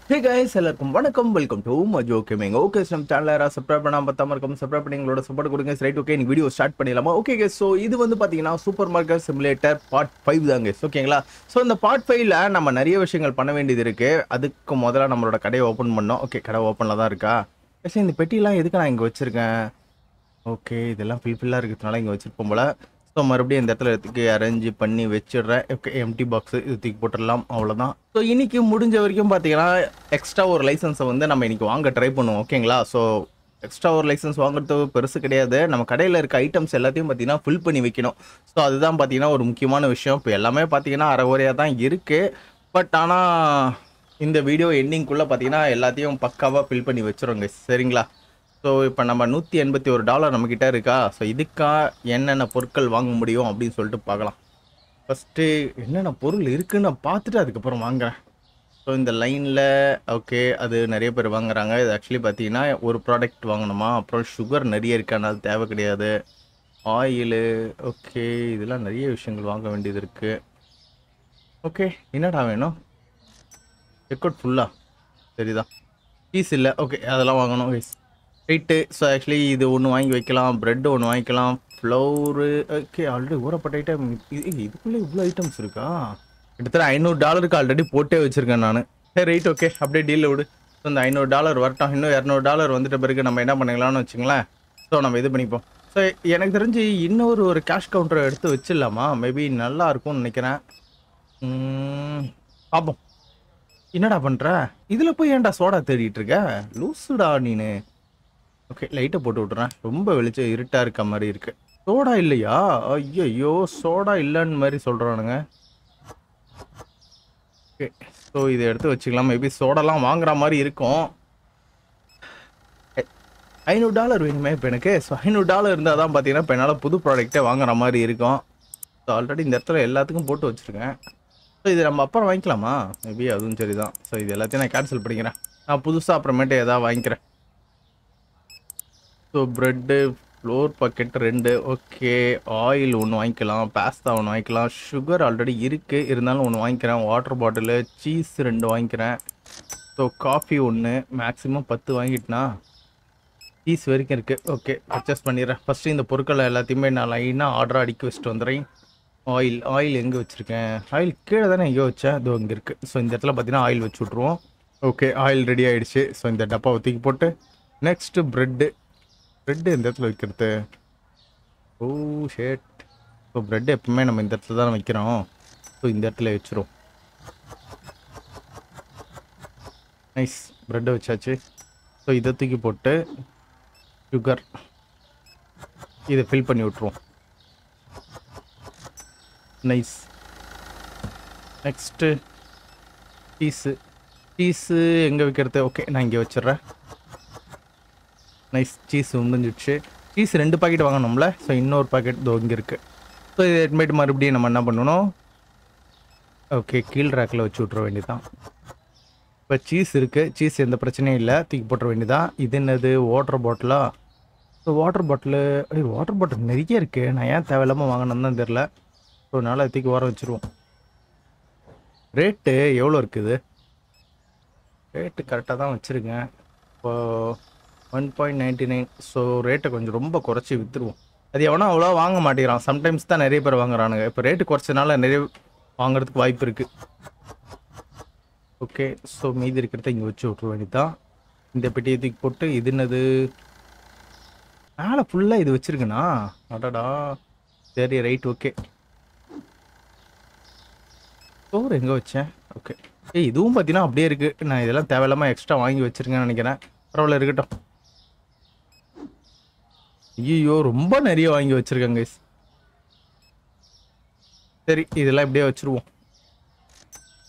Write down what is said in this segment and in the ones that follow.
Hey guys, எல்லாருக்கும் வணக்கம். Welcome to Majo gaming. Okay, நம்ம சேனலை யாராவது சப்ஸ்கிரைப் பண்ணாம பார்த்தாம இருக்கும், சப்ஸ்கிரைப் பண்ணி எங்களோட சப்போர்ட் கொடுங்க. ரைட், ஓகே, நீ வீடியோ ஸ்டார்ட் பண்ணிடலாமா? ஓகே கைஸ், ஸோ இது வந்து பார்த்தீங்கன்னா சூப்பர் மார்க்கெட் சிமுலேட்டர் பார்ட் 5 தாங்க. ஓகேங்களா? ஸோ இந்த பார்ட் 5ல நம்ம நிறைய விஷயங்கள் பண்ண வேண்டியது இருக்கு. அதுக்கு முதல்ல நம்மளோட கடையை ஓப்பன் பண்ணோம். ஓகே, கடை ஓப்பனில் தான் இருக்கா? சரி, இந்த பெட்டிலாம் எதுக்கு நான் இங்கே வச்சிருக்கேன்? ஓகே, இதெல்லாம் ஃபில்லாக இருக்கிறதுனால இங்கே வச்சிருப்போம் போல. ஸோ மறுபடியும் இந்த இடத்துல தூக்கி அரேஞ்ச் பண்ணி வச்சிடுறேன். ஓகே, எம்டி பாக்ஸு இது தூக்கி போட்டுடலாம், அவ்வளோதான். ஸோ இன்னைக்கு முடிஞ்ச வரைக்கும் பார்த்தீங்கன்னா எக்ஸ்ட்ரா ஒரு லைசன்ஸை வந்து நம்ம இன்னைக்கு வாங்க ட்ரை பண்ணுவோம். ஓகேங்களா? ஸோ எக்ஸ்ட்ரா ஒரு லைசன்ஸ் வாங்குறது பெருசு கிடையாது. நம்ம கடையில் இருக்க ஐட்டம்ஸ் எல்லாத்தையும் பார்த்தீங்கன்னா ஃபில் பண்ணி வைக்கணும். ஸோ அதுதான் பார்த்தீங்கன்னா ஒரு முக்கியமான விஷயம். இப்போ எல்லாமே பார்த்தீங்கன்னா அரைகுறையாக தான் இருக்குது. பட் ஆனால் இந்த வீடியோ எண்டிங்குள்ளே பார்த்தீங்கன்னா எல்லாத்தையும் பக்காவாக ஃபில் பண்ணி வச்சுருங்க. சரிங்களா? ஸோ இப்போ நம்ம $181 நம்மக்கிட்ட இருக்கா? ஸோ இதுக்கா என்னென்ன பொருட்கள் வாங்க முடியும் அப்படின்னு சொல்லிட்டு பார்க்கலாம். ஃபஸ்ட்டு என்னென்ன பொருள் இருக்குன்னு பார்த்துட்டு அதுக்கப்புறம் வாங்குறேன். ஸோ இந்த லைனில் ஓகே, அது நிறைய பேர் வாங்குறாங்க. இது ஆக்சுவலி பார்த்தீங்கன்னா ஒரு ப்ராடக்ட் வாங்கணுமா, அப்புறம் சுகர் நிறைய இருக்கனால தேவை கிடையாது. ஆயிலு ஓகே, இதெல்லாம் நிறைய விஷயங்கள் வாங்க வேண்டியது இருக்குது. ஓகே, என்னடா வேணும்? செக் அவுட் ஃபுல்லாக சரிதான். பீஸ் இல்லை, ஓகே, அதெல்லாம் வாங்கணும் கைஸ். ரைட்டு. ஸோ ஆக்சுவலி இது ஒன்று வாங்கி வைக்கலாம், ப்ரெட்டு ஒன்று வாங்கிக்கலாம், ஃப்ளவரு ஓகே. ஆல்ரெடி ஊறப்பட்ட ஐட்டம் இதுக்குள்ளே இவ்வளோ ஐட்டம்ஸ் இருக்கா? கிட்டத்தட்ட $500 ஆல்ரெடி போட்டே வச்சுருக்கேன் நான். சரி ரைட், ஓகே, அப்படியே டீலில் விடு. ஸோ இந்த $500 வரட்டும். இன்னும் $200 வந்துட்ட பிறகு நம்ம என்ன பண்ணிக்கலாம்னு வச்சுங்களேன். ஸோ நம்ம இது பண்ணிப்போம். ஸோ எனக்கு தெரிஞ்சு இன்னொரு கேஷ் கவுண்டரை எடுத்து வச்சிடலாமா? மேபி நல்லா இருக்கும்னு நினைக்கிறேன். பார்ப்போம். என்னடா பண்ணுற? இதில் போய் ஏன்டா சோடா தேடிட்டு இருக்க? லூசுடா நீனு. ஓகே, லைட்டை போட்டு விட்றேன். ரொம்ப வெளிச்சம் இருட்டாக இருக்க மாதிரி இருக்கு. சோடா இல்லையா? ஐயோ, சோடா இல்லைன்னு மாதிரி சொல்கிறானுங்க. ஓகே, ஸோ இதை எடுத்து வச்சுக்கலாம். மேபி சோடாலாம் வாங்குற மாதிரி இருக்கும். $500 வேணுமே இப்போ எனக்கு. ஸோ $500 இருந்தால் தான் பார்த்தீங்கன்னா இப்போ என்னால் புது ப்ராடக்டே வாங்குற மாதிரி இருக்கும். ஸோ ஆல்ரெடி இந்த இடத்துல எல்லாத்துக்கும் போட்டு வச்சுருக்கேன். ஸோ இது நம்ம அப்புறம் வாங்கிக்கலாமா? மேபி அதுவும் சரி தான். ஸோ இது எல்லாத்தையும் நான் கேன்சல் பண்ணிக்கிறேன். நான் புதுசாக அப்புறமேட்டு எதாவது வாங்கிக்கிறேன். So bread, flour packet 2 okay, oil ஒன்று வாங்கிக்கலாம், பாஸ்தா ஒன்று வாங்கிக்கலாம், சுகர் ஆல்ரெடி இருக்குது இருந்தாலும் ஒன்று வாங்கிக்கிறேன், வாட்டர் பாட்டிலு, சீஸ் 2 வாங்கிக்கிறேன். ஸோ காஃபி ஒன்று, மேக்ஸிமம் 10 வாங்கிட்டேனா சீஸ் வரைக்கும் இருக்குது. ஓகே, பர்ச்சேஸ் பண்ணிடுறேன். ஃபஸ்ட்டு இந்த பொருட்களை எல்லாத்தையுமே நான் லைனாக ஆர்டராக அடிக்க வச்சுட்டு வந்துடுறேன். ஆயில் எங்கே வச்சுருக்கேன்? ஆயில் கீழே தானே எங்கேயோ வச்சேன், அது இங்கே இருக்குது. ஸோ இந்த இடத்துல பார்த்தீங்கன்னா ஆயில் வச்சு விட்ருவோம். ஓகே, ஆயில் ரெடி ஆகிடுச்சு. ஸோ இந்த டப்பாவை தூக்கி போட்டு நெக்ஸ்ட்டு ப்ரெட்டு இந்த இடத்துல வைக்கிறது. ஓ ஷேட். ஸோ ப்ரெட் எப்பவுமே நம்ம இந்த இடத்துல தான் வைக்கிறோம். ஸோ இந்த இடத்துல வச்சிரும். நைஸ், ப்ரெட்டை வச்சாச்சு. ஸோ இதை தூக்கி போட்டு சுகர் இதை ஃபில் பண்ணி விட்ருவோம். நைஸ். நெக்ஸ்ட்டு சீஸு எங்கே வைக்கிறது? ஓகே, நான் இங்கே வச்சிட்றேன். நைஸ், சீஸ் முடிஞ்சிடுச்சு. சீஸ் 2 பாக்கெட் வாங்கணும்ல. ஸோ இன்னொரு பாக்கெட் இதோ இங்கே இருக்குது. ஸோ இது எட்மேட் மறுபடியும் நம்ம என்ன பண்ணணும்? ஓகே, கீழ் ரேக்கில் வச்சு விட்ற வேண்டியதான். இப்போ சீஸ் இருக்குது, சீஸ் எந்த பிரச்சனையும் இல்லை, தூக்கி போட்டுற வேண்டியதான். இது என்னது? வாட்டர் பாட்டிலா? ஸோ வாட்டர் பாட்டில் நிறைய இருக்குது. நான் ஏன் தேவையில்லாமல் வாங்கினேன்னு தான் தெரில. ஸோ அதனால் தூக்கி ஓரம் வச்சுருவோம். ரேட்டு எவ்வளோ இருக்குது? ரேட்டு கரெக்டாக தான் வச்சுருக்கேன். இப்போது 1.99. ஸோ ரேட்டை கொஞ்சம் ரொம்ப குறைச்சி விற்றுருவோம். அது எவனா அவ்வளோ வாங்க மாட்டேங்கிறான். சம்டைம்ஸ் தான் நிறைய பேர் வாங்குறானுங்க. இப்போ ரேட்டு குறைச்சதுனால நிறைய வாங்குறதுக்கு வாய்ப்பு இருக்குது. ஓகே, ஸோ மீதி இருக்கிறத இங்கே வச்சு விட்ருவோம். வேண்டியதான். இந்த பெட்டியை தூக்கி போட்டு இது என்னது? மேலே ஃபுல்லாக இது வச்சுருக்குண்ணா. அடடா, சரி ரைட், ஓகே. ஸ்டோர் எங்கே வச்சேன்? ஓகே, இதுவும் பார்த்தீங்கன்னா அப்படியே இருக்குது. நான் இதெல்லாம் தேவையில்லாமல் எக்ஸ்ட்ரா வாங்கி வச்சுருக்கேன்னு நினைக்கிறேன். பரவாயில்ல, இருக்கட்டும். ஐயோ, ரொம்ப நிறைய வாங்கி வச்சிருக்கேங்க. சரி, இதெல்லாம் இப்படியே வச்சுருவோம்.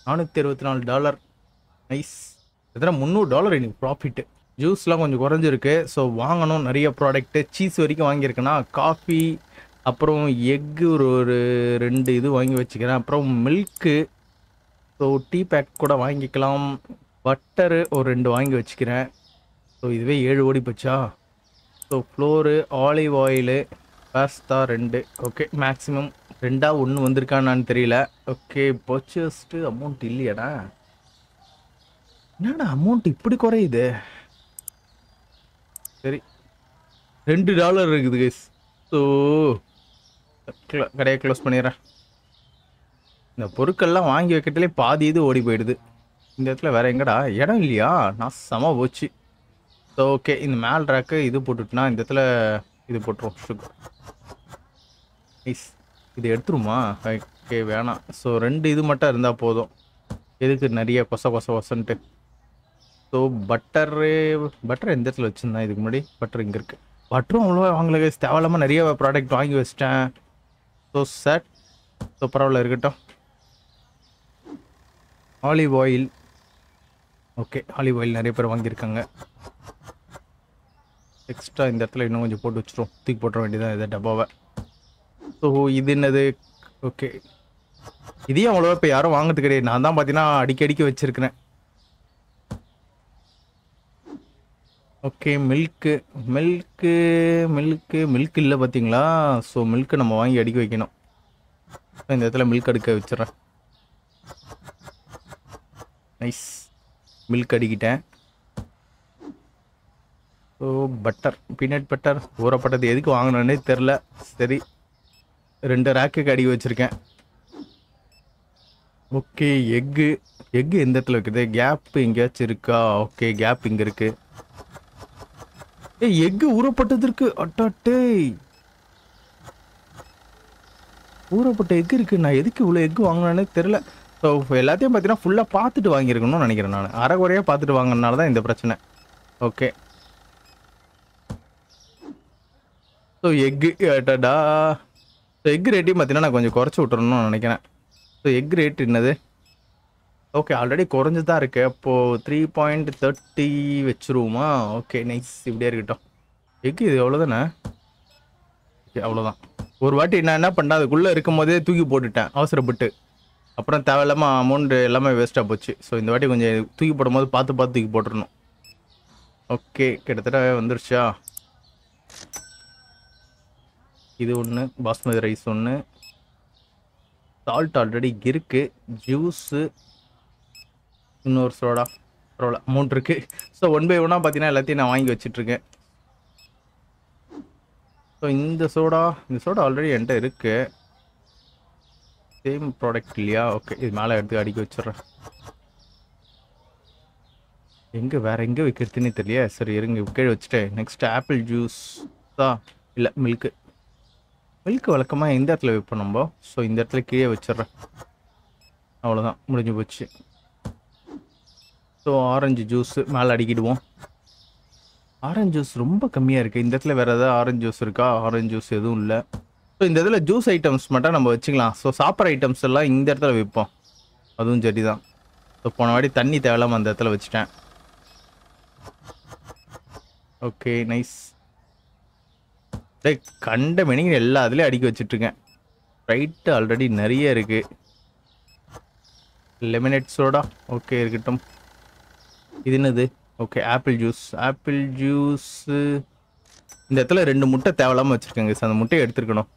$464. நைஸ். எத்தனை $300 எனக்கு ப்ராஃபிட்டு. ஜூஸ்லாம் கொஞ்சம் குறைஞ்சிருக்கு. ஸோ வாங்கணும் நிறைய ப்ராடக்ட்டு. சீஸ் வரைக்கும் வாங்கியிருக்கேன்னா, காஃபி, அப்புறம் எக்கு ஒரு 2 இது வாங்கி வச்சுக்கிறேன். அப்புறம் மில்க்கு, ஸோ டீ பேக் கூட வாங்கிக்கலாம். பட்டரு ஒரு 2 வாங்கி வச்சுக்கிறேன். ஸோ இதுவே 7 ஓடி போச்சா? So floor, olive oil, pasta 2 okay. Maximum 2 1 வந்திருக்கான்னு தெரியல. ஓகே, பர்ச்சேஸ்டு அமௌண்ட் இல்லையாடா? என்னடா அமௌண்ட் இப்படி குறையுது? சரி, $2 இருக்குது கைஸ். ஸோ கடையை க்ளோஸ் பண்ணிடுறேன். இந்த பொருட்கள்லாம் வாங்கி வைக்கிறதுலே பாதி இது ஓடி போயிடுது. இந்த இடத்துல வேற எங்கடா இடம் இல்லையா? நான் செம போச்சு. ஸோ ஓகே, இந்த மேல் ரேக்கு இது போட்டுட்டுனா இந்த இடத்துல இது போட்டுருவோம். சுகர் ஐஸ் இது எடுத்துருமா? ஓகே வேணாம். ஸோ 2 இது மட்டும் இருந்தால் போதும். எதுக்கு நிறைய கொசன்ட்டு. ஸோ பட்டர் எந்த இடத்துல வச்சுருந்தேன் இதுக்கு முன்னாடி? பட்டர் இங்கே இருக்குது. பட்டரும் அவ்வளோவா வாங்கல கைஸ். தேவையில்லாமல் நிறைய ப்ராடக்ட் வாங்கி வச்சிட்டேன். So sad. ஸோ பரவாயில்ல இருக்கட்டும். Olive oil. Okay, olive oil நிறைய பேர் வாங்கியிருக்காங்க. எக்ஸ்ட்ரா இந்த இடத்துல இன்னும் கொஞ்சம் போட்டு வச்சிரும். தூக்கி போட்டுற வேண்டியதான் இதை டப்பாவை. ஸோ இது என்னது? ஓகே, இதையும் அவ்வளோவா இப்போ யாரும் வாங்கிறது கிடையாது. நான் தான் பார்த்தீங்கன்னா அடிக்கடிக்கு வச்சுருக்கிறேன். ஓகே, மில்க்கு இல்லை பார்த்தீங்களா? ஸோ மில்க்கு நம்ம வாங்கி அடிக்க வைக்கணும். இந்த இடத்துல மில்க் அடுக்க வச்சிடறேன். நைஸ், மில்க் அடிக்கிட்டேன். ஸோ பட்டர், பீனட் பட்டர் ஊறப்பட்டது எதுக்கு வாங்கினோன்னே தெரில. சரி, 2 ரேக்குக்கு அடிக்க வச்சுருக்கேன். ஓகே, எக்கு எந்த இடத்துல இருக்குது? கேப் எங்கேயாச்சும் இருக்கா? ஓகே, கேப் இங்கே இருக்குது. எக்கு ஊறப்பட்டது இருக்கு. அட்டாட்டே, ஊறப்பட்ட எக்கு இருக்குது. நான் எதுக்கு இவ்வளோ எக்கு வாங்கினேன்னே தெரில. ஸோ எல்லாத்தையும் பார்த்தீங்கன்னா ஃபுல்லாக பார்த்துட்டு வாங்கியிருக்கணும்னு நினைக்கிறேன். நான் அரைகுறையாக பார்த்துட்டு வாங்கினால தான் இந்த பிரச்சனை. ஓகே, ஸோ எக்கு டா. ஸோ எக் ரேட்டையும் பார்த்தீங்கன்னா நான் கொஞ்சம் குறைச்சி விட்டுறணும்னு நினைக்கிறேன். ஸோ எக் ரேட் என்னது? ஓகே, ஆல்ரெடி குறைஞ்சி தான் இருக்குது. அப்போது 3.30 வச்சுருவோமா? ஓகே நைஸ், இப்படியே இருக்கட்டும். எக்கு இது எவ்வளோதானே? ஓகே, அவ்வளோதான். ஒரு வாட்டி நான் என்ன பண்ணேன், அதுக்குள்ளே இருக்கும் போதே தூக்கி போட்டுட்டேன் அவசரப்பட்டு. அப்புறம் தேவையில்லாமல் அமௌண்ட் எல்லாமே வேஸ்ட்டாக போச்சு. ஸோ இந்த வாட்டி கொஞ்சம் தூக்கி போடும் போது பார்த்து தூக்கி போட்டுடணும். ஓகே, கிட்டத்தட்ட வந்துருச்சா? இது ஒன்று, பாஸ்மதி ரைஸ் ஒன்று, சால்ட் ஆல்ரெடி இருக்குது, ஜூஸு, இன்னொரு சோடா, பரவாயில்ல 3 இருக்குது. ஸோ 1 by 1 பார்த்தீங்கன்னா எல்லாத்தையும் நான் வாங்கி வச்சிட்ருக்கேன். ஸோ இந்த சோடா ஆல்ரெடி என்கிட்ட இருக்குது. சேம் ப்ராடக்ட் இல்லையா? ஓகே, இது மேலே எடுத்து அடிக்க வச்சிட்றேன். வேறு எங்கே வைக்கிறதுன்னு தெரியல. சரி இருங்க, கீழே வச்சுட்டேன். நெக்ஸ்ட் ஆப்பிள் ஜூஸ் தான், இல்லை மில்க்கு வழக்கமாக இந்த இடத்துல வைப்போம் நம்ம. ஸோ இந்த இடத்துல கீழே வச்சிட்றேன். அவ்வளோதான், முடிஞ்சு போச்சு. ஸோ ஆரஞ்சு ஜூஸு மேலே அடிக்கிடுவோம். ஆரஞ்சு ஜூஸ் ரொம்ப கம்மியாக இருக்குது. இந்த இடத்துல வேறு ஏதாவது ஆரஞ்சு ஜூஸ் இருக்கா? ஆரஞ்சு ஜூஸ் எதுவும் இல்லை. ஸோ இந்த இதில் ஜூஸ் ஐட்டம்ஸ் மட்டும் நம்ம வச்சுக்கலாம். ஸோ சாப்பிட்ற ஐட்டம்ஸ் எல்லாம் இந்த இடத்துல வைப்போம். அதுவும் சரி தான். ஸோ போன வாட்டி தண்ணி தேவையில்லாமல் அந்த இடத்துல வச்சுட்டேன். Okay nice. கண்ட மெனிங்க எல்லா இதுலேயும் அடிக்க வச்சுட்ருக்கேன். ரைட்டு ஆல்ரெடி நிறைய இருக்குது. லெமனேட் சோடா ஓகே இருக்கட்டும். இது என்னது? Okay, apple juice. இந்த இடத்துல 2 முட்டை தேவையில்லாமல் வச்சுருக்கேங்க. அந்த முட்டையை எடுத்துருக்கணும்.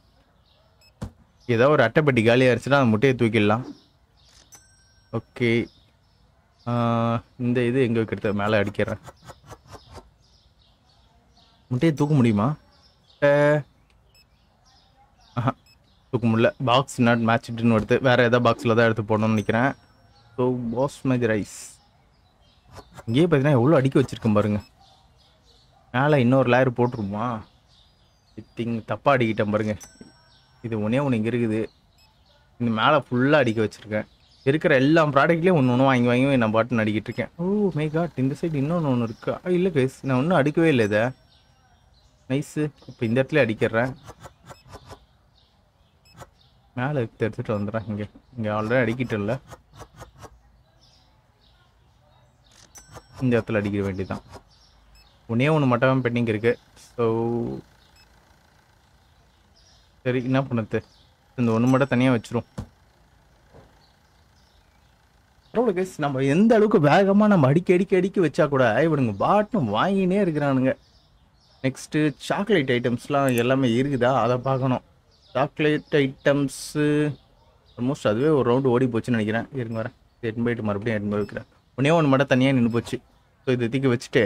ஏதாவது ஒரு அட்டைப்பட்டி காலியாக இருந்துச்சுன்னா அந்த முட்டையை தூக்கிடலாம். ஓகே, இந்த இது எங்கே வைக்கிறது? மேலே அடிக்கிறேன். முட்டையை தூக்க முடியுமா? ஆஹா, தூக்க முடியல. பாக்ஸ் நாட் மேட்ச்டுன்னு எடுத்து வேறு ஏதாவது பாக்ஸில் தான் எடுத்து போடணும்னு நினைக்கிறேன். ஸோ பாஸ்மதி ரைஸ் இங்கேயே பார்த்தீங்கன்னா எவ்வளோ அடிக்க வச்சுருக்கேன் பாருங்கள். மேலே இன்னொரு லேயர் போட்டுருமா? தப்பாக அடிக்கிட்டேன் பாருங்கள். இது ஒன்று இங்கே இருக்குது. இந்த மேலே ஃபுல்லாக அடிக்க வச்சுருக்கேன். இருக்கிற எல்லா ப்ராடக்ட்லேயும் ஒன்று வாங்கி நான் பாட்டுன்னு அடிக்கிட்டு இருக்கேன். ஓ மை காட், இந்த சைடு இன்னொன்று இருக்கா? இல்லை கைஸ், நான் ஒன்றும் அடிக்கவே இல்லை இதை. நைஸு. இப்போ இந்த இடத்துல அடிக்கிறேன். மேலே எடுத்துகிட்டு வந்துடுறேன். இங்கே ஆல்ரெடி அடிக்கிட்டு இல்லை. இந்த இடத்துல அடிக்கிற வேண்டியதான். ஒன்று மட்டும் பெண்டிங் இருக்குது. ஸோ சரி, என்ன பண்ணுறது? இந்த ஒன்று மட்டும் தனியாக வச்சிரும். பரவாயில்ல கைஸ், நம்ம எந்த அளவுக்கு வேகமாக நம்ம அடிக்க வச்சா கூட இவனுங்க பாட்டும் வாங்கினே இருக்கிறானுங்க. நெக்ஸ்ட்டு சாக்லேட் ஐட்டம்ஸ்லாம் எல்லாமே இருக்குதா அதை பார்க்கணும். சாக்லேட் ஐட்டம்ஸு ஆல்மோஸ்ட் அதுவே ஒரு ரவுண்டு ஓடி போச்சுன்னு நினைக்கிறேன். இருங்க வரேன். 8 மறுபடியும் 8 வைக்கிறேன். ஒன்றே ஒன்று மட்டும் தனியாக நின்று போச்சு. ஸோ இதை தூக்கி வச்சுட்டு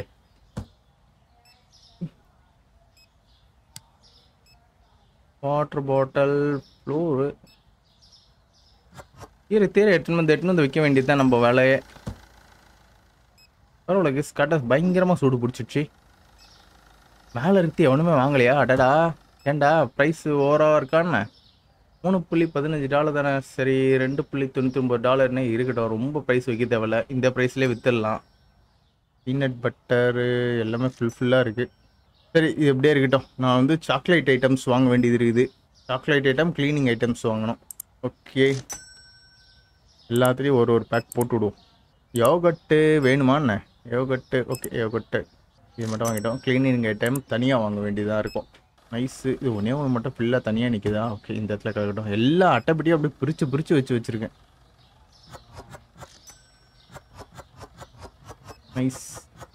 வாட்டர் பாட்டில் ஃப்ளோரு தீர எடுத்துன்னு வந்து வைக்க வேண்டியது தான் நம்ம வேலையே. பரவாயில்ல கேஸ், கரெக்டாக பயங்கரமாக சூடு பிடிச்சிடுச்சு. மேலே இருக்கு எவனுமே வாங்கலையா? அடடா, ஏண்டா ப்ரைஸ் ஓவராக இருக்கான்னு. $3.15 தானே, சரி $2.99 இருக்கட்டும், ரொம்ப ப்ரைஸ் வைக்க தேவையில்ல, இந்த ப்ரைஸ்லேயே விற்றுடலாம். பீனட் பட்டரு எல்லாமே ஃபுல்லாக இருக்குது. சரி இது எப்படியே இருக்கட்டும். நான் வந்து சாக்லேட் ஐட்டம்ஸ் வாங்க வேண்டியது இருக்குது. சாக்லேட் ஐட்டம், க்ளீனிங் ஐட்டம்ஸ் வாங்கணும். ஓகே, எல்லாத்துலேயும் ஒரு பேக் போட்டு விடுவோம். யோகட்டு வேணுமாண்ணே? யோகட்டு ஓகே, யோகட்டு இது மட்டும் வாங்கிட்டோம். க்ளீனிங் ஐட்டம் தனியாக வாங்க வேண்டியதாக இருக்கும். நைஸு, இது ஒன்றே ஒன்று மட்டும் ஃபுல்லாக தனியாக நிற்குதா? ஓகே, இந்த இடத்துல கலக்கட்டும். எல்லா அட்டைப்பட்டியும் அப்படியே பிரித்து வச்சுருக்கேன். நைஸ்,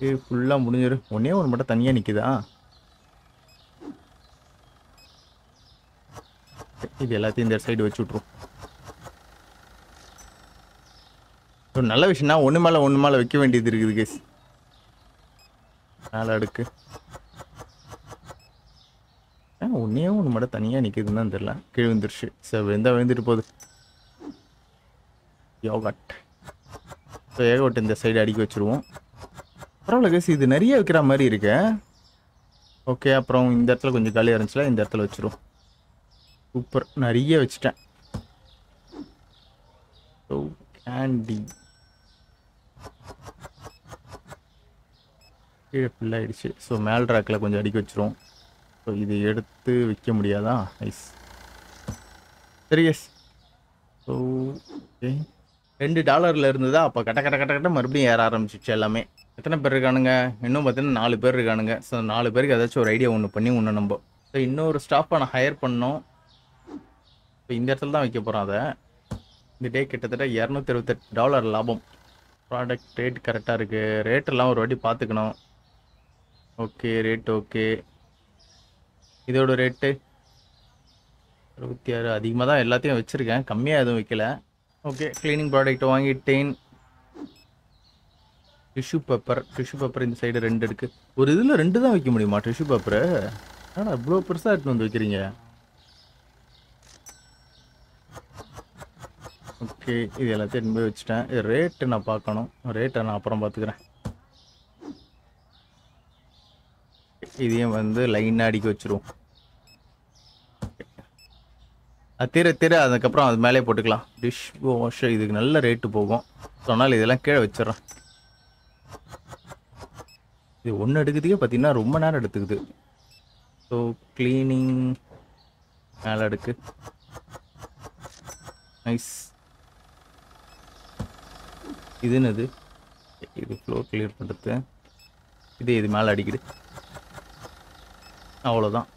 இது ஃபுல்லாக முடிஞ்சிடும். ஒன்றே ஒன்று மட்டும் தனியாக நிற்குதா? இது எல்லாத்தையும் இந்த சைடு வச்சு விட்ருவோம். ஒரு நல்ல விஷயம்னா ஒன்று மேலே வைக்க வேண்டியது இருக்குது கேஸ். மேலே அடுக்கு ஒன்றே ஒன்று மட்டும் தனியாக நிற்குதுன்னு தான் தெரியல. கீழே விழுந்துருச்சு. சரி விழுந்துட்டு போகுது. யோகட் ஸோ யோகட் இந்த சைடு அடுக்கி வச்சுருவோம். பரவாயில்ல கேஸ், இது நிறைய வைக்கிற மாதிரி இருக்கு. ஓகே, அப்புறம் இந்த இடத்துல கொஞ்சம் காலியாக இருந்துச்சுல, இந்த இடத்துல வச்சுருவோம். சூப்பர், நிறைய வச்சுட்டேன். ஸோ கேண்டி கீழே ஃபுல்லாகிடுச்சு. ஸோ மேல் ட்ராக்கில் கொஞ்சம் அடுக்கி வச்சுருவோம். ஸோ இது எடுத்து விற்க முடியாதா? நைஸ், சரி எஸ். ஸோ ஓகே, $2 இருந்ததா, அப்போ கட்ட மறுபடியும் ஏற ஆரம்பிச்சிச்சு எல்லாமே. எத்தனை பேர் இருக்கானுங்க? இன்னும் பார்த்தீங்கன்னா 4 பேர் இருக்கானுங்க. ஸோ 4 பேருக்கு ஏதாச்சும் ஒரு ஐடியா ஒன்று பண்ணி நம்ம ஸோ இன்னொரு ஸ்டாஃபை நான் ஹையர் பண்ணோம். ஸோ இந்த இடத்துல தான் வைக்க போகிறோம். அதை இந்த டே கிட்டத்தட்ட $228 லாபம். ப்ராடக்ட் ரேட் கரெக்டாக இருக்குது. ரேட்டெல்லாம் ஒரு வாட்டி பார்த்துக்கணும். Okay, rate okay. இதோட ரேட்டு 66. அதிகமாக தான் எல்லாத்தையும் வச்சுருக்கேன், கம்மியாக எதுவும் வைக்கல. ஓகே, க்ளீனிங் ப்ராடக்ட் வாங்கிட்டேன். டிஷ்யூ பேப்பர் இந்த சைடு 2 இருக்குது. ஒரு இதில் 2 தான் வைக்க முடியுமா டிஷ்யூ பேப்பரு? ஆனால் இவ்வளோ பெருசாக எடுத்துன்னு வந்து வைக்கிறீங்க. ஓகே, இது எல்லாத்தையும் எடுத்து போய் வச்சுட்டேன். இது ரேட்டு நான் பார்க்கணும். ரேட்டை நான் அப்புறம் பார்த்துக்கிறேன். இதையும் வந்து லைனாக அடிக்க வச்சுருவோம். அது அதுக்கப்புறம் அது மேலே போட்டுக்கலாம். டிஷ் வாஷ் இதுக்கு நல்ல ரேட்டு போகும். சொன்னால் இதெல்லாம் கீழே வச்சிடறேன். இது ஒன்று எடுக்கிறதுக்கே பார்த்தீங்கன்னா ரொம்ப நேரம் எடுத்துக்குது. ஸோ க்ளீனிங் மேலே அடுக்கு. நைஸ். இது என்னது? இது ஃப்ளோர் கிளியர் பண்ணுறது. இது மேலே அடிக்குது. அவ்வளோதான்.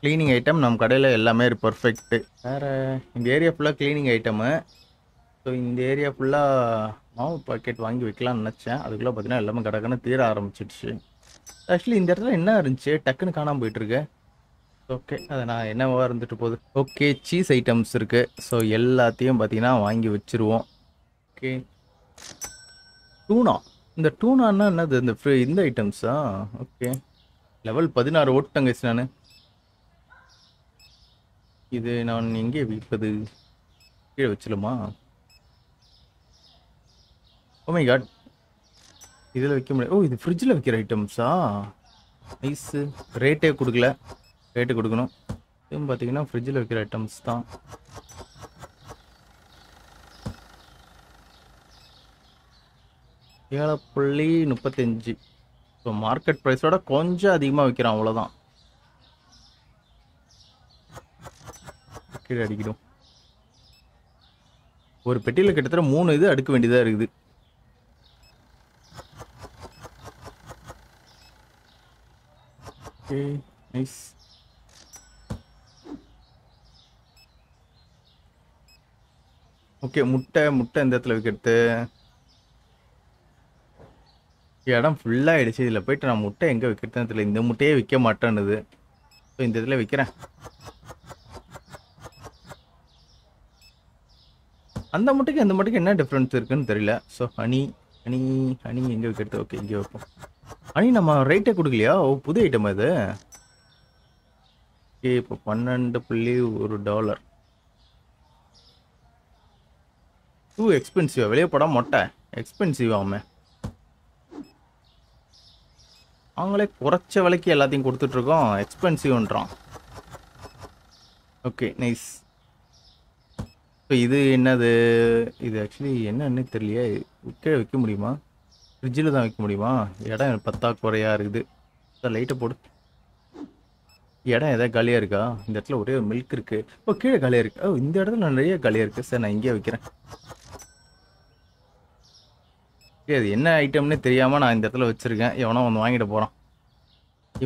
க்ளீனிங் ஐட்டம் நம்ம கடையில் எல்லாமே பர்ஃபெக்ட்டு. வேறு இந்த ஏரியா ஃபுல்லாக க்ளீனிங் ஐட்டமு. ஸோ இந்த ஏரியா ஃபுல்லாக மாவு பாக்கெட் வாங்கி வைக்கலாம்னு நினச்சேன். அதுக்குள்ளே பார்த்தீங்கன்னா எல்லாமே கடற்கன்னு தீர ஆரம்பிச்சிடுச்சு. ஆக்சுவலி இந்த இடத்துல என்ன இருந்துச்சு, டக்குன்னு காணாமல் போயிட்டுருக்கு. ஓகே, அதை நான் என்னவா இருந்துட்டு போகுது. ஓகே, சீஸ் ஐட்டம்ஸ் இருக்குது. ஸோ எல்லாத்தையும் பார்த்தீங்கன்னா வாங்கி வச்சுருவோம். ஓகே, டூனா. இந்த டூனான்னா என்னது? இந்த ஐட்டம்ஸா? ஓகே, லெவல் 16 ஓட்டங்க நான். இது நான் எங்கே வைப்பது? கீழே வச்சிடலாமா? ஓ மை காட், இதில் வைக்க முடியாது. ஓ, இது ஃப்ரிட்ஜில் வைக்கிற ஐட்டம்ஸா? நைஸு. ரேட்டே கொடுக்கல, ரேட்டு கொடுக்கணும். இதுவும் பார்த்தீங்கன்னா ஃப்ரிட்ஜில் வைக்கிற ஐட்டம்ஸ் தான். $7.35. ஸோ மார்க்கெட் ப்ரைஸோட கொஞ்சம் அதிகமாக வைக்கிறோம், அவ்வளோதான். கீழே அடிக்கிடும். ஒரு பெட்டியில் கிட்டத்தட்ட 3 இது அடுக்க வேண்டியதாக இருக்குது. Okay, nice. ஓகே, முட்டை இந்த இடத்துல வைக்கிறது. இடம் ஃபுல்லாக ஆகிடுச்சு. இதில் போய்ட்டு நான் முட்டை எங்கே வைக்கிறதுன்னு தெரியல. இந்த முட்டையே விற்க மாட்டேன்னுது. ஸோ இந்த இதில் விற்கிறேன். அந்த முட்டைக்கு என்ன டிஃப்ரென்ஸ் இருக்குன்னு தெரியல. ஸோ ஹனி ஹனி ஹனி எங்கே வைக்கிறது? ஓகே, இங்கே வைப்போம். ஹனி நம்ம ரேட்டே கொடுக்கலையா? ஓ, புது ஐட்டம் அது. ஓகே, இப்போ $12.1. டூ எக்ஸ்பென்சிவா? வெளியே போடாம மொட்டை எக்ஸ்பென்சிவ் ஆமே. அவங்களே குறைச்ச விலைக்கு எல்லாத்தையும் கொடுத்துட்ருக்கோம், எக்ஸ்பென்சிவ்ன்றான். Okay, nice. இப்போ இது என்னது? இது ஆக்சுவலி என்னன்னு தெரியலையே. கீழே வைக்க முடியுமா? ஃப்ரிட்ஜில் தான் வைக்க முடியுமா? இடம் பத்தாக்குறையாக இருக்குது. லைட்டை போடு. இடம் எதாவது காலியாக இருக்கா? இந்த இடத்துல ஒரே ஒரு மில்க் இருக்குது. ஓ, கீழே காலியாக இருக்குது. ஓ, இந்த இடத்துல நிறைய காலியாக இருக்குது. சார், நான் இங்கேயே வைக்கிறேன். அது என்ன ஐட்டம்னே தெரியாமல் நான் இந்த இடத்துல வச்சுருக்கேன். எவனோ வந்து வாங்கிட்டு போகிறான்.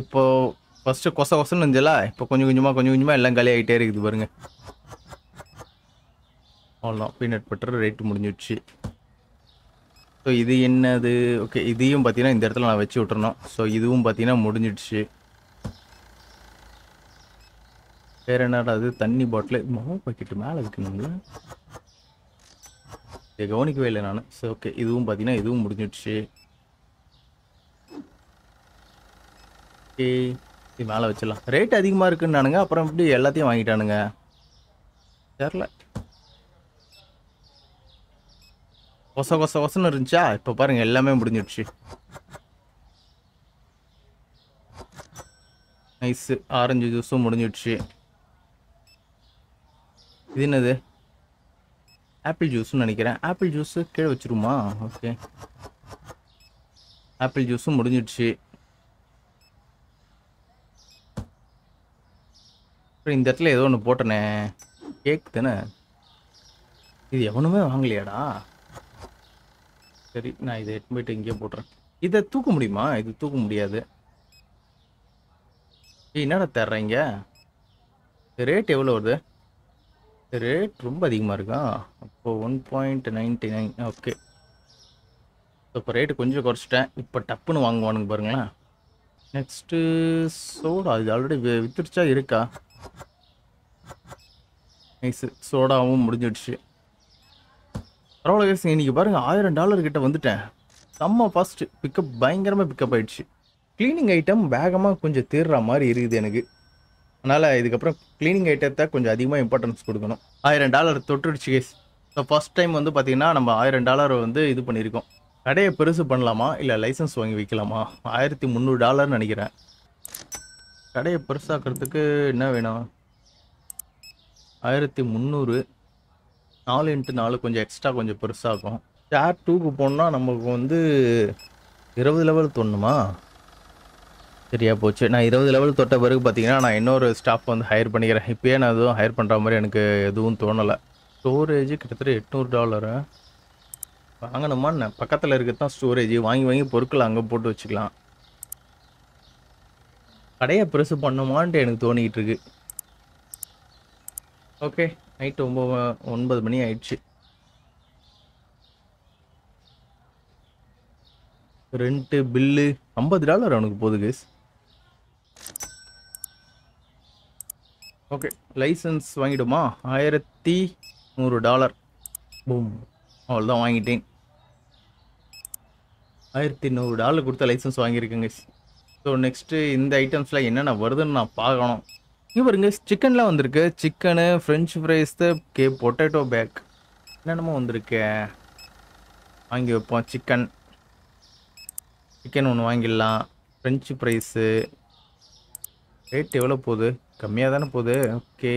இப்போது ஃபஸ்ட்டு கொசன்னு இருந்துச்சுல, இப்போ கொஞ்சம் கொஞ்சமாக எல்லாம் காலி ஆகிட்டே இருக்குது பாருங்க. அவ்வளோதான், பீனட் பட்டர் ரேட்டு முடிஞ்சிடுச்சு. ஸோ இது என்னது? ஓகே, இதையும் பார்த்தீங்கன்னா இந்த இடத்துல நான் வச்சு விட்டுறணும். ஸோ இதுவும் பார்த்தீங்கன்னா முடிஞ்சிடுச்சு. வேறு என்னடா அது? தண்ணி பாட்டில், மாவு பாக்கெட்டு மேலே இருக்குங்க. இதை கவனிக்கவே இல்லை நான். ஸோ ஓகே, இதுவும் பார்த்தீங்கன்னா இதுவும் முடிஞ்சிடுச்சு. ஓகே, இது மேலே வச்சிடலாம். ரேட் அதிகமாக இருக்குன்னானுங்க, அப்புறம் இப்படி எல்லாத்தையும் வாங்கிட்டானுங்க. தெரில, கொசன்னு இருந்துச்சா? இப்போ பாருங்க எல்லாமே முடிஞ்சிடுச்சு. நைஸு, ஆரஞ்சு ஜூஸும் முடிஞ்சிடுச்சு. இது என்னது? ஆப்பிள் ஜூஸ்ன்னு நினைக்கிறேன். ஆப்பிள் ஜூஸு கீழே வச்சிருமா? ஓகே, ஆப்பிள் ஜூஸும் முடிஞ்சிடுச்சு. அப்புறம் இந்த இடத்துல ஏதோ ஒன்று போட்டனே, கேக் தானே இது? எவனுமே வாங்கலையாடா? சரி, நான் இதை எடுத்து போயிட்டு இங்கேயே போட்டுறேன். இதை தூக்க முடியுமா? இது தூக்க முடியாது. என்னடா தர்றீங்க? ரேட் எவ்வளோ வருது? ரேட் ரொம்ப அதிகமாக இருக்கா? அப்போது 1.99. ஓகே, இப்போ ரேட்டு கொஞ்சம் குறைச்சிட்டேன். இப்போ டப்புன்னு வாங்குவானுங்க பாருங்களேன். Next soda. இது ஆல்ரெடி வித்துருச்சா இருக்கா? நைஸு, சோடாவும் முடிஞ்சிடுச்சு. பரவாயில்ல கேஸ், இன்றைக்கி பாருங்கள் $1000 கிட்ட வந்துட்டேன். செம்ம ஃபாஸ்ட்டு பிக்கப், பயங்கரமாக பிக்கப் ஆகிடுச்சு. க்ளீனிங் ஐட்டம் வேகமாக கொஞ்சம் தீர்ற மாதிரி இருக்குது எனக்கு. அதனால் இதுக்கப்புறம் க்ளீனிங் ஐட்டத்தை கொஞ்சம் அதிகமாக இம்பார்ட்டன்ஸ் கொடுக்கணும். $1000 தொட்டுடுச்சு கேஸ். ஸோ ஃபஸ்ட் டைம் வந்து பார்த்திங்கன்னா நம்ம $1000 வந்து இது பண்ணியிருக்கோம். கடையை பெருசு பண்ணலாமா இல்லை லைசன்ஸ் வாங்கி வைக்கலாமா? $1300 நினைக்கிறேன். கடையை பெருசாக்கிறதுக்கு என்ன வேணும்? 1300, 4x4 கொஞ்சம் எக்ஸ்ட்ரா கொஞ்சம் பெருசாகும். Tier 2க்கு போனால் நமக்கு வந்து 20 லெவல் தோணுமா? சரியா போச்சு. நான் 20 லெவல் தொட்ட பிறகு பார்த்தீங்கன்னா நான் இன்னொரு ஸ்டாஃப் வந்து ஹையர் பண்ணிக்கிறேன். இப்போயே நான் எதுவும் ஹையர் பண்ணுற மாதிரி எனக்கு எதுவும் தோணலை. ஸ்டோரேஜ் கிட்டத்தட்ட $800 வாங்கணுமா? பக்கத்தில் இருக்கிறது தான் ஸ்டோரேஜ். வாங்கி பொருட்கள் அங்கே போட்டு வச்சுக்கலாம். கடையை பெருசு பண்ணுமான்ட்டு எனக்கு தோணிக்கிட்டு இருக்கு. ஓகே, நைட்டு 9 மணி ஆயிடுச்சு. ரெண்ட்டு பில்லு $50 அவனுக்கு போகுது கேஸ். ஓகே, லைசன்ஸ் வாங்கிடுமா? $1100. பூம், அவ்வளோதான் வாங்கிட்டேன். $1100 கொடுத்த லைசன்ஸ் வாங்கியிருக்கேங்க. ஸோ நெக்ஸ்ட்டு இந்த ஐட்டம்ஸில் என்னென்ன வருதுன்னு நான் பார்க்கணும். இங்கே பாருங்க, சிக்கன்லாம் வந்திருக்கு. Chicken, French fries, potato pack என்னென்னமோ வந்திருக்கு. வாங்கி வைப்போம். சிக்கன் ஒன்று வாங்கிடலாம். ஃப்ரெஞ்சு ஃப்ரைஸு ரேட் எவ்வளோ போகுது? கம்மியாக தானே போகுது. ஓகே,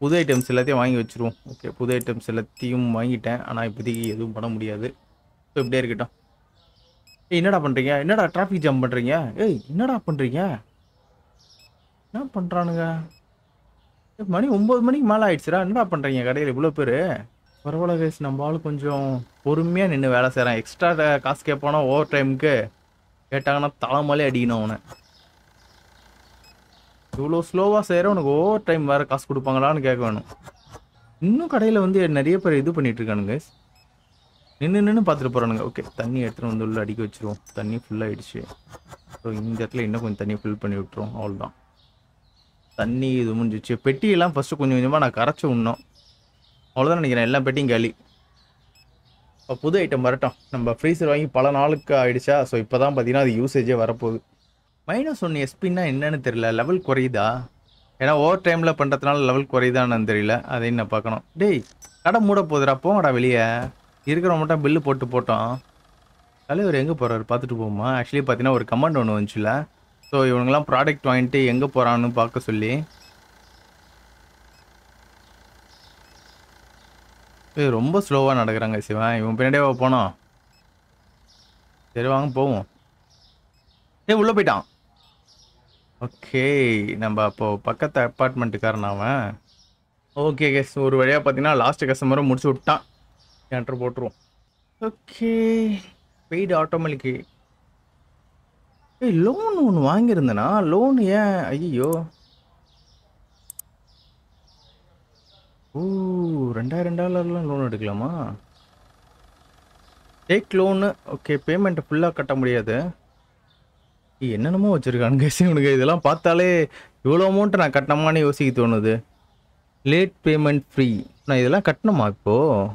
புது ஐட்டம்ஸ் எல்லாத்தையும் வாங்கி வச்சுருவோம். ஓகே, புது ஐட்டம்ஸ் எல்லாத்தையும் வாங்கிட்டேன். ஆனால் இப்போதைக்கு எதுவும் பண்ண முடியாது. ஸோ இப்படியே இருக்கட்டும். என்னடா பண்ணுறீங்க? என்னடா டிராஃபிக் ஜாம் பண்ணுறீங்க? என்னடா பண்ணுறீங்க? என்ன பண்ணுறானுங்க? மணி 9 மணிக்கு மேலே ஆயிடுச்சுடா. என்னடா பண்ணுறீங்க கடையில் இவ்வளோ பேர்? பரவாயில்ல கைஸ், நம்ம ஆள் கொஞ்சம் பொறுமையாக நின்று வேலை செய்கிறான். எக்ஸ்ட்ரா காசு கேட்பானா? ஓவர் டைமுக்கு கேட்டாங்கன்னா தலைமலை அடிக்கணும் அவனை. இவ்வளோ ஸ்லோவாக செய்கிற உனக்கு ஓவர் டைம் வேறு காசு கொடுப்பாங்களான்னு கேட்க வேணும். இன்னும் கடையில் வந்து நிறைய பேர் இது பண்ணிகிட்டு இருக்கானுங்க. நின்று பார்த்துட்டு போகிறானுங்க. ஓகே, தண்ணி எடுத்துகிட்டு வந்து உள்ள அடிக்க வச்சுருவோம். தண்ணி ஃபுல்லாகிடுச்சு. ஸோ இந்த இடத்துல இன்னும் கொஞ்சம் தண்ணி ஃபில் பண்ணி விட்டுருவோம். அவ்வளோதான், தண்ணி இது முடிஞ்சிச்சு. பெட்டியெல்லாம் ஃபஸ்ட்டு கொஞ்சம் கொஞ்சமாக நான் கரைச்சி விடணும். அவ்வளோதான் நினைக்கிறேன். எல்லா பெட்டியும் காலி. புது ஐட்டம் வரட்டும். நம்ம ஃப்ரீசர் வாங்கி பல நாளுக்கு ஆயிடுச்சா. ஸோ இப்போ தான் பார்த்தீங்கன்னா அது யூசேஜே வரப்போகுது. -1 எஸ்பின்னா என்னன்னு தெரியல. லெவல் குறையுதா? ஏன்னா ஓவர் டைமில் பண்ணுறதுனால லெவல் குறையுதான்னு தெரியல. அதையும் நான் பார்க்கணும். டேய் கடை மூட போகுதுடா, போங்கடா வெளியே. இருக்கிறவங்க மட்டும் பில்லு போட்டோம். தலைவர் எங்கே போகிறாரு பார்த்துட்டு போகுமா? ஆக்சுவலி பார்த்தீங்கன்னா ஒரு கமெண்ட் ஒன்று வந்துச்சுல. ஸோ இவங்கெல்லாம் ப்ராடக்ட் வாங்கிட்டு எங்கே போகிறான்னு பார்க்க சொல்லி. ரொம்ப ஸ்லோவாக நடக்கிறாங்க சிவன். இவன் பின்னாடியே போனோம். சரி வாங்க போவோம். உள்ளே போயிட்டான். ஓகே, நம்ம அப்போது பக்கத்து அப்பார்ட்மெண்ட்டுக்காரன் அவன். ஓகே கேஸ், ஒரு வழியாக பார்த்தீங்கன்னா லாஸ்ட் கஸ்டமரை முடிச்சு விட்டான். என்ட்ரு போட்டுருவோம். Okay, paid automatic. லோன் ஒன்று வாங்கியிருந்தேனா? லோன் ஏன்? ஐயோ, $2000 லோன் எடுக்கலாமா? Take loan. ஓகே, பேமெண்ட்டை ஃபுல்லாக கட்ட முடியாது. என்னென்னமோ வச்சுருக்கானுங்க இவனுக்கு. இதெல்லாம் பார்த்தாலே இவ்வளோ அமௌண்ட்டு நான் கட்டணுமான்னு யோசிக்க தோணுது. Late payment free. நான் இதெல்லாம் கட்டணுமா இப்போது?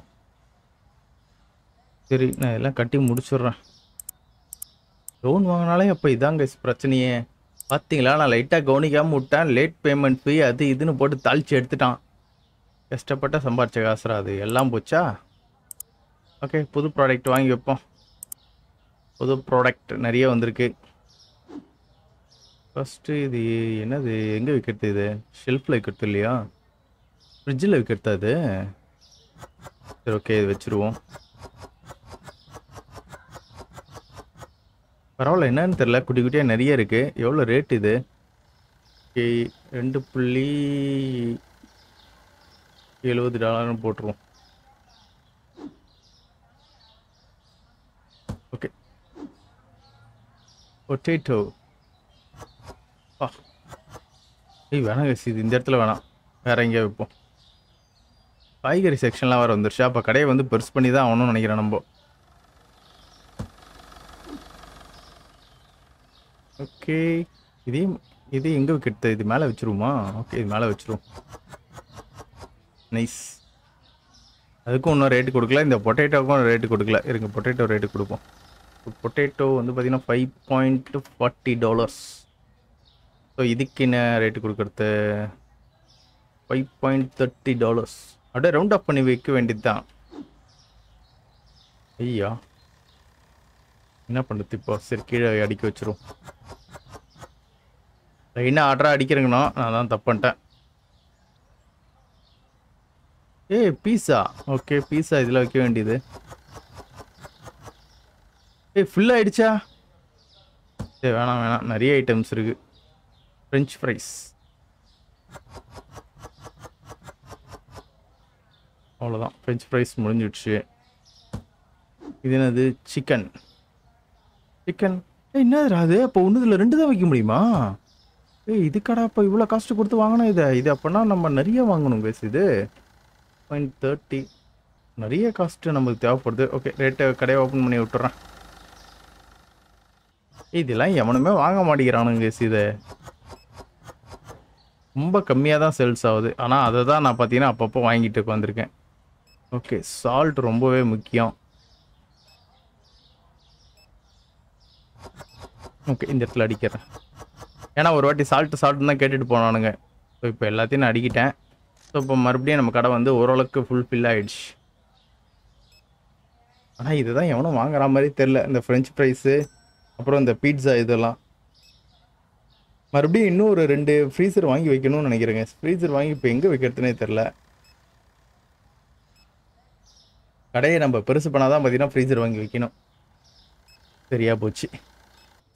சரி, நான் இதெல்லாம் கட்டி முடிச்சிடுறேன். லோன் வாங்கினாலே அப்போ இதாங்க பிரச்சனையே. பார்த்தீங்களா, நான் லைட்டாக கவனிக்காமல் விட்டேன். லேட் பேமெண்ட் ஃப்ரீ அது இதுன்னு போட்டு தாளித்து எடுத்துட்டான். கஷ்டப்பட்ட சம்பாரிச்ச காசுரா அது. எல்லாம் போச்சா? ஓகே, புது ப்ராடக்ட் வாங்கி வைப்போம். புது ப்ராடக்ட் நிறைய வந்திருக்கு. ஃபஸ்ட்டு இது என்னது? எங்கே விற்கிறது? இது ஷெல்ஃபில் விற்கிறது இல்லையா? ஃப்ரிட்ஜில் விற்கிறதா அது? சரி ஓகே, இது வச்சுருவோம். பரவாயில்ல, என்னன்னு தெரில. குட்டி குட்டியாக நிறைய இருக்குது. எவ்வளோ ரேட் இது? ஓகே, $2.70 போட்டுருவோம். Okay, potato. வேணாம் கசி, இது இந்த இடத்துல வேணாம். வேற எங்கேயா வைப்போம். காய்கறி செக்ஷன்லாம் வேறு வந்துருச்சு. அப்போ கடையை வந்து பெருசு பண்ணி தான் ஆகணும்னு நினைக்கிறேன் நம்ம. ஓகே, இதே எங்கே வைக்கிறது? இது மேலே வச்சுருவோமா? ஓகே, இது மேலே வச்சுருவோம். நைஸ். அதுக்கும் இன்னும் ரேட்டு கொடுக்கல. இந்த பொட்டேட்டோவுக்கும் ரேட்டு கொடுக்கல. இருங்க, பொட்டேட்டோ ரேட்டு கொடுப்போம். பொட்டேட்டோ வந்து பார்த்தீங்கன்னா $5.40. ஸோ இதுக்கு என்ன ரேட்டு கொடுக்குறது? $5.30. அப்படியே ரவுண்ட் ஆஃப் பண்ணி வைக்க வேண்டியது தான். ஐயா, என்ன பண்ணுறது இப்போ? சரி, கீழே அடிக்க வச்சிரும். என்ன ஆர்டராக அடிக்கிறேங்கண்ணா, நான் தான் தப்பு பண்ணிட்டேன். பீஸா. ஓகே, பீஸா இதில் வைக்க வேண்டியது. ஃபுல் ஆகிடுச்சா? சரி, வேணாம், நிறைய ஐட்டம்ஸ் இருக்குது. French fries. அவ்வளோதான், ஃப்ரெஞ்ச் ஃப்ரைஸ் முடிஞ்சிடுச்சு. இது என்னது? சிக்கன். என்னது அது? அப்போ ஒன்றுதில் 2 தான் வைக்க முடியுமா? இதுக்கடா அப்போ இவ்வளோ காஸ்ட்டு கொடுத்து வாங்கினோம் இது அப்போனா நம்ம நிறைய வாங்கணும் பேசு. இது $0.30. நிறைய காஸ்ட்டு நமக்கு தேவைப்படுது. ஓகே, ரேட்டை கடையை ஓப்பன் பண்ணி விட்டுறேன். இதெல்லாம் எவனுமே வாங்க மாட்டேங்கிறானுங்க. இதை ரொம்ப கம்மியாக தான் சேல்ஸ் ஆகுது. ஆனால் அதை தான் நான் பார்த்தீங்கன்னா அப்பப்போ வாங்கிட்டு உட்காந்துருக்கேன். ஓகே, சால்ட் ரொம்பவே முக்கியம். ஓகே, இந்த இடத்துல அடிக்கிறேன். ஏன்னா ஒரு வாட்டி சால்ட்டு தான் கேட்டுட்டு போனானுங்க. ஸோ இப்போ எல்லாத்தையும் நான் அடிக்கிட்டேன். ஸோ இப்போ மறுபடியும் நம்ம கடை வந்து ஓரளவுக்கு ஃபுல்ஃபில் ஆகிடுச்சு. ஆனால் இதுதான் எவனும் வாங்குற மாதிரி தெரில. இந்த ஃப்ரெஞ்ச் ஃப்ரைஸு, அப்புறம் இந்த பீட்சா, இதெல்லாம் மறுபடியும் இன்னும் ஒரு 2 ஃப்ரீசர் வாங்கி வைக்கணும்னு நினைக்கிறேங்க. ஃப்ரீசர் வாங்கி இப்போ எங்கே வைக்கிறதுனே தெரில. கடையை நம்ம பெருசு பண்ணாதான் பார்த்தீங்கன்னா ஃப்ரீசர் வாங்கி வைக்கணும். சரியா போச்சு.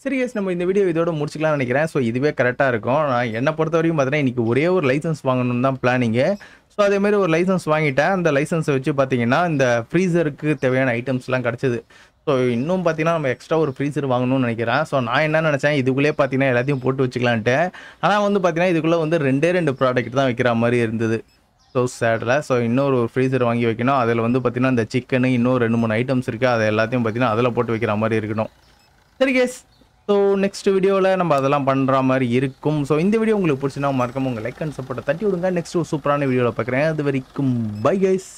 சரி கேஸ், நம்ம இந்த வீடியோ இதோட முடிச்சுக்கலாம்னு நினைக்கிறேன். ஸோ இதுவே கரெக்டாக இருக்கும். நான் என்னை பொறுத்த வரைக்கும் பார்த்தீங்கன்னா இன்றைக்கி ஒரே ஒரு லைசன்ஸ் வாங்கணும்னு தான் பிளானிங்கு. ஸோ அதேமாதிரி ஒரு லைசன்ஸ் வாங்கிட்டேன். அந்த லைசன்ஸை வச்சு பார்த்தீங்கன்னா இந்த ஃப்ரீசருக்கு தேவையான ஐட்டம்ஸ்லாம் கிடச்சிது. ஸோ இன்னும் பார்த்தீங்கன்னா நம்ம எக்ஸ்ட்ரா ஒரு ஃப்ரீசர் வாங்கணும்னு நினைக்கிறேன். ஸோ நான் என்ன நினச்சேன், இதுக்குள்ளே பார்த்தீங்கன்னா எல்லாத்தையும் போட்டு வச்சுக்கலான்ட்டு. ஆனால் வந்து பார்த்தீங்கன்னா இதுக்குள்ளே வந்து 2 ப்ராடக்ட் தான் வைக்கிற மாதிரி இருந்தது. So saddle. ஸோ இன்னொரு ஃப்ரீசர் வாங்கி வைக்கணும். அதில் வந்து பார்த்தீங்கன்னா இந்த சிக்கனு இன்னும் 2-3 ஐட்டம்ஸ் இருக்குது. அதை எல்லாத்தையும் பார்த்தீங்கன்னா அதில் போட்டு வைக்கிற மாதிரி இருக்கணும். சரி கேஸ், ஸோ நெக்ஸ்ட் வீடியோவில் நம்ம அதெல்லாம் பண்ணுற மாதிரி இருக்கும். ஸோ இந்த வீடியோ உங்களுக்கு பிடிச்சினா மறக்காம உங்கள் லைக் அண்ட் சப்போர்ட்டை தட்டி விடுங்க. நெக்ஸ்ட் ஒரு சூப்பரான வீடியோவில் பார்க்குறேன். அது வரைக்கும் பை கைஸ்.